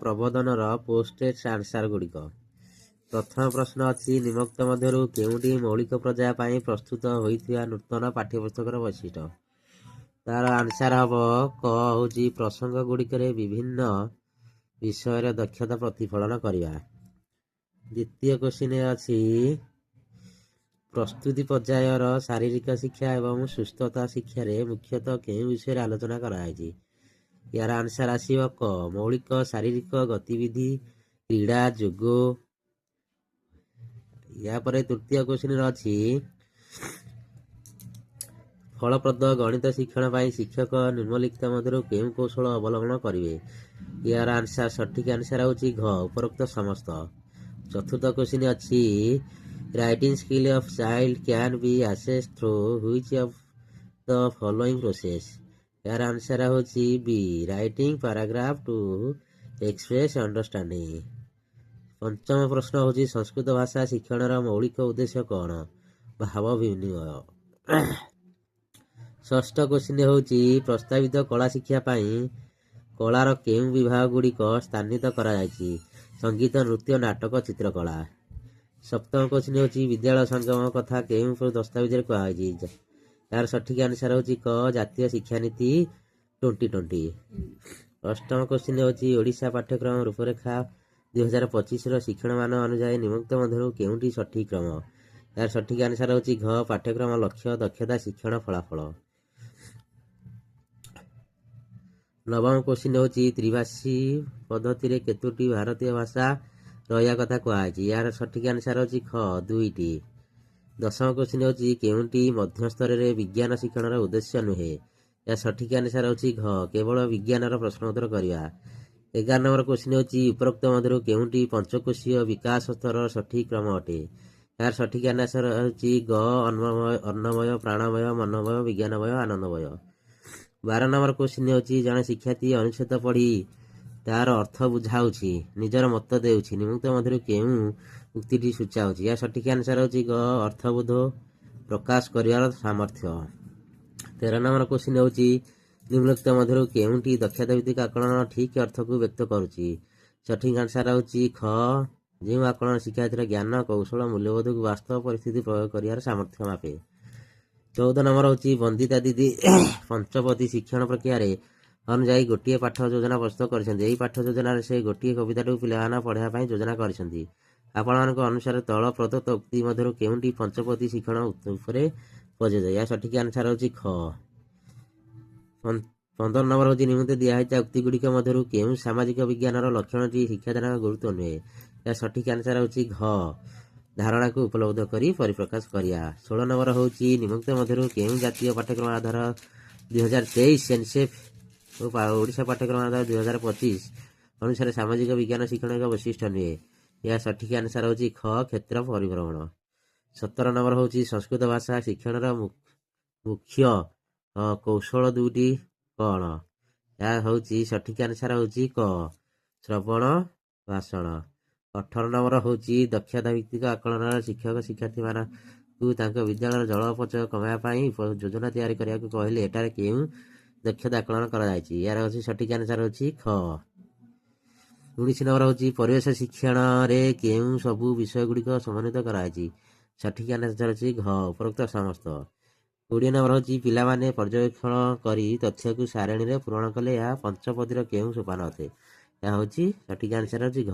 ପ୍ରବୋଧନର posted answer ଗୁଡ଼ିକ। ପ୍ରଥମ ପ୍ରଶ୍ନ ଅଛି, ନିମ୍ନୋକ୍ତ ମଧ୍ୟରୁ କେଉଁଟି ମୌଳିକ ପ୍ରଜା ପାଇଁ ପ୍ରସ୍ତୁତ ହୋଇଥିବା ନୂତନ ପାଠ୍ୟପୁସ୍ତକର ବୈଶିଷ୍ଟ୍ୟ? ତାର ଆନ୍ସର ହବ କ ହେଉଛି ପ୍ରସଙ୍ଗ ଗୁଡ଼ିକରେ ବିଭିନ୍ନ ବିଷୟରେ ଦକ୍ଷତା ପ୍ରତିଫଳନ କରିବା। ଦ୍ୱିତୀୟ କ୍ୱେଶ୍ଚିନ୍ ଅଛି, ପ୍ରସ୍ତୁତି ପର୍ଯ୍ୟାୟର ଶାରୀରିକ ଶିକ୍ଷା ଏବଂ ସୁସ୍ଥତା ଶିକ୍ଷାରେ ମୁଖ୍ୟତଃ କେଉଁ ବିଷୟରେ ଆଲୋଚନା କରାଯାଇଛି? ଏହାର ଆନ୍ସର ଆସିବ କ ମୌଳିକ ଶାରୀରିକ ଗତିବିଧି, କ୍ରୀଡ଼ା, ଯୋଗ। ଏହାପରେ ତୃତୀୟ କ୍ୱେଶ୍ଚିନ୍ ଅଛି, ଫଳପ୍ରଦ ଗଣିତ ଶିକ୍ଷଣ ପାଇଁ ଶିକ୍ଷକ ନିମ୍ନଲିଖିତ ମଧ୍ୟରୁ କେଉଁ କୌଶଳ ଅବଲମ୍ବନ କରିବେ? ଏହାର ସଠିକ୍ ଆନ୍ସର ହେଉଛି ଘ ଉପରୋକ୍ତ ସମସ୍ତ। ଚତୁର୍ଥ କ୍ୱେଶ୍ଚିନ୍ ଅଛି, writing skill of child can be assessed through which of the following process? ଏହାର ଆନ୍ସର ହେଉଛି B writing paragraph to express understanding. ପଞ୍ଚମ ପ୍ରଶ୍ନ ହେଉଛି, ସଂସ୍କୃତ ଭାଷା ଶିକ୍ଷଣର ମୌଳିକ ଉଦ୍ଦେଶ୍ୟ କ'ଣ? ଭାବ ବିନିମୟ। ଷଷ୍ଠ କ୍ୱେଶ୍ଚିନ୍ ହେଉଛି, ପ୍ରସ୍ତାବିତ କଳା ଶିକ୍ଷା ପାଇଁ କଳାର କେଉଁ ବିଭାଗ ଗୁଡ଼ିକ ସ୍ଥାନିତ କରାଯାଇଛି? ସଙ୍ଗୀତ, ନୃତ୍ୟ, ନାଟକ, ଚିତ୍ରକଳା। ସପ୍ତମ କ୍ୱେଶ୍ଚିନ୍ ହେଉଛି, ବିଦ୍ୟାଳୟ ସଙ୍ଗମ କଥା କେଉଁ ଦସ୍ତାବିଜରେ କୁହାଯାଇଛି? ଏହାର ସଠିକ୍ ଆନ୍ସର ହେଉଛି କ ଜାତୀୟ ଶିକ୍ଷାନୀତି 2020। ଅଷ୍ଟମ କ୍ୱେଶ୍ଚିନ୍ ହେଉଛି, ଓଡ଼ିଶା ପାଠ୍ୟକ୍ରମ ରୂପରେଖା 2025ର ଶିକ୍ଷଣମାନ ଅନୁଯାୟୀ ନିମ୍ନୋକ୍ତ ମଧ୍ୟରୁ କେଉଁଟି ସଠିକ୍ କ୍ରମ? ଏହାର ସଠିକ୍ ଆନ୍ସର ହେଉଛି ଘ ପାଠ୍ୟକ୍ରମ ଲକ୍ଷ୍ୟ, ଦକ୍ଷତା, ଶିକ୍ଷଣ, ଫଳାଫଳ। ନବମ କ୍ୱେଶ୍ଚିନ୍ ହେଉଛି, ତ୍ରିଭାଷୀ ପଦ୍ଧତିରେ କେତୋଟି ଭାରତୀୟ ଭାଷା ରହିବା କଥା କୁହାଯାଇଛି? ଏହାର ସଠିକ୍ ଆନ୍ସର ହେଉଛି ଖ 2ଟି। ଦଶମ କ୍ୱେଶ୍ଚିନ୍ ହେଉଛି, କେଉଁଟି ମଧ୍ୟସ୍ତରରେ ବିଜ୍ଞାନ ଶିକ୍ଷଣର ଉଦ୍ଦେଶ୍ୟ ନୁହେଁ? ଏହା ସଠିକ୍ ଆନ୍ସର ହେଉଛି ଘ କେବଳ ବିଜ୍ଞାନର ପ୍ରଶ୍ନୋତ୍ତର କରିବା। 11 ନମ୍ବର କ୍ୱେଶ୍ଚିନ୍ ହେଉଛି, ଉପରୋକ୍ତ ମଧ୍ୟରୁ କେଉଁଟି ପଞ୍ଚକୋଷୀୟ ବିକାଶ ସ୍ତରର ସଠିକ୍ କ୍ରମ ଅଟେ? ଏହାର ସଠିକ୍ ଆନ୍ସର ହେଉଛି ଗ ଅନ୍ନମୟ, ପ୍ରାଣମୟ, ମନୋମୟ, ବିଜ୍ଞାନମୟ, ଆନନ୍ଦମୟ। 12 ନମ୍ବର କ୍ୱେଶ୍ଚିନ୍ ହେଉଛି, ଜଣେ ଶିକ୍ଷାର୍ଥୀ ଅନୁଚ୍ଛେଦ ପଢ଼ି ତାର ଅର୍ଥ ବୁଝାଉଛି, ନିଜର ମତ ଦେଉଛି, ନିମ୍ନୋକ୍ତ ମଧ୍ୟରୁ କେଉଁ ଉକ୍ତିଟି ସୂଚାଉଛି? ଏହା ସଠିକ୍ ଆନ୍ସର ହେଉଛି ଗ ଅର୍ଥବୋଧ ପ୍ରକାଶ କରିବାର ସାମର୍ଥ୍ୟ। 13 ନମ୍ବର କ୍ୱେଶ୍ଚିନ୍ ହେଉଛି, ନିମ୍ନୋକ୍ତ ମଧ୍ୟରୁ କେଉଁଟି ଦକ୍ଷତା ଭିତ୍ତିକ ଆକଳନ ଠିକ୍ ଅର୍ଥକୁ ବ୍ୟକ୍ତ କରୁଛି? ସଠିକ୍ ଆନ୍ସର ହେଉଛି ଖ ଯେଉଁ ଆକଳନ ଶିକ୍ଷାର୍ଥୀର ଜ୍ଞାନ, କୌଶଳ, ମୂଲ୍ୟବୋଧକୁ ବାସ୍ତବ ପରିସ୍ଥିତି ପ୍ରୟୋଗ କରିବାର ସାମର୍ଥ୍ୟ ମାପେ। 14 ନମ୍ବର ହେଉଛି, ବନ୍ଦିତା ଦିଦି ପଞ୍ଚପଦୀ ଶିକ୍ଷଣ ପ୍ରକ୍ରିୟାରେ ଅନୁଯାୟୀ ଗୋଟିଏ ପାଠ ଯୋଜନା ପ୍ରସ୍ତୁତ କରିଛନ୍ତି। ଏହି ପାଠ ଯୋଜନାରେ ସେ ଗୋଟିଏ କବିତାଟିକୁ ପିଲାମାନେ ପଢ଼ିବା ପାଇଁ ଯୋଜନା କରିଛନ୍ତି। ଆପଣମାନଙ୍କ ଅନୁସାରେ ତଳ ପ୍ରଦତ୍ତ ଉକ୍ତି ମଧ୍ୟରୁ କେଉଁଟି ପଞ୍ଚପଦୀ ଶିକ୍ଷଣ ଉପରେ ପ୍ରଯୁଜ୍ୟ? ଏହା ସଠିକ୍ ଆନ୍ସର ହେଉଛି ଖ। 15 ନମ୍ବର ହେଉଛି, ନିମ୍ନରେ ଦିଆଯାଇଥିବା ଉକ୍ତି ଗୁଡ଼ିକ ମଧ୍ୟରୁ କେଉଁ ସାମାଜିକ ବିଜ୍ଞାନର ଲକ୍ଷଣଟି ଶିକ୍ଷାଦାନର ଗୁରୁତ୍ୱ ନୁହେଁ? ଏହା ସଠିକ୍ ଆନ୍ସର ହେଉଛି ଘ ଧାରଣାକୁ ଉପଲବ୍ଧ କରି ପରିପ୍ରକାଶ କରିବା। 16 ନମ୍ବର ହେଉଛି, ନିମ୍ନୋକ୍ତ ମଧ୍ୟରୁ କେଉଁ ଜାତୀୟ ପାଠ୍ୟକ୍ରମ ଆଧାର 2023 ଏନ୍ସିଏଫ୍ ଓ ଓଡ଼ିଶା ପାଠ୍ୟକ୍ରମ ଆଧାର 2025 ଅନୁସାରେ ସାମାଜିକ ବିଜ୍ଞାନ ଶିକ୍ଷଣ ଏକ ବୈଶିଷ୍ଟ୍ୟ ନୁହେଁ? ଏହା ସଠିକ୍ ଆନ୍ସର ହେଉଛି ଖ କ୍ଷେତ୍ର ପରିଭ୍ରମଣ। 17 ନମ୍ବର ହେଉଛି, ସଂସ୍କୃତ ଭାଷା ଶିକ୍ଷଣର ମୁଖ୍ୟ କୌଶଳ ଦୁଇଟି କ'ଣ? ଏହା ହେଉଛି ସଠିକ୍ ଆନ୍ସର ହେଉଛି କ ଶ୍ରବଣ, ଭାଷଣ। 18 ନମ୍ବର ହେଉଛି, ଦକ୍ଷତା ଭିତ୍ତିକ ଆକଳନରେ ଶିକ୍ଷକ ଶିକ୍ଷାର୍ଥୀମାନଙ୍କୁ ତାଙ୍କ ବିଦ୍ୟାଳୟର ଜଳ ଅପଚୟ କମାଇବା ପାଇଁ ଯୋଜନା ତିଆରି କରିବାକୁ କହିଲେ ଏଠାରେ କେଉଁ ଦକ୍ଷତା ଆକଳନ କରାଯାଇଛି? ଏହାର ହେଉଛି ସଠିକ୍ ଆନ୍ସର ହେଉଛି ଖ। 19 ନମ୍ବର ହେଉଛି, ପରିବେଶ ଶିକ୍ଷଣରେ କେଉଁ ସବୁ ବିଷୟ ଗୁଡ଼ିକ ସମନ୍ୱିତ କରାଯାଇଛି? ସଠିକ୍ ଆନ୍ସର ହେଉଛି ଘ ଉପରୋକ୍ତ ସମସ୍ତ। 20 ନମ୍ବର ହେଉଛି, ପିଲାମାନେ ପର୍ଯ୍ୟବେକ୍ଷଣ କରି ତଥ୍ୟକୁ ସାରଣୀରେ ପୂରଣ କଲେ ଏହା ପଞ୍ଚପଦୀର କେଉଁ ସୋପାନ ଅଟେ? ଏହା ହେଉଛି ସଠିକ୍ ଆନ୍ସର ହେଉଛି ଘ।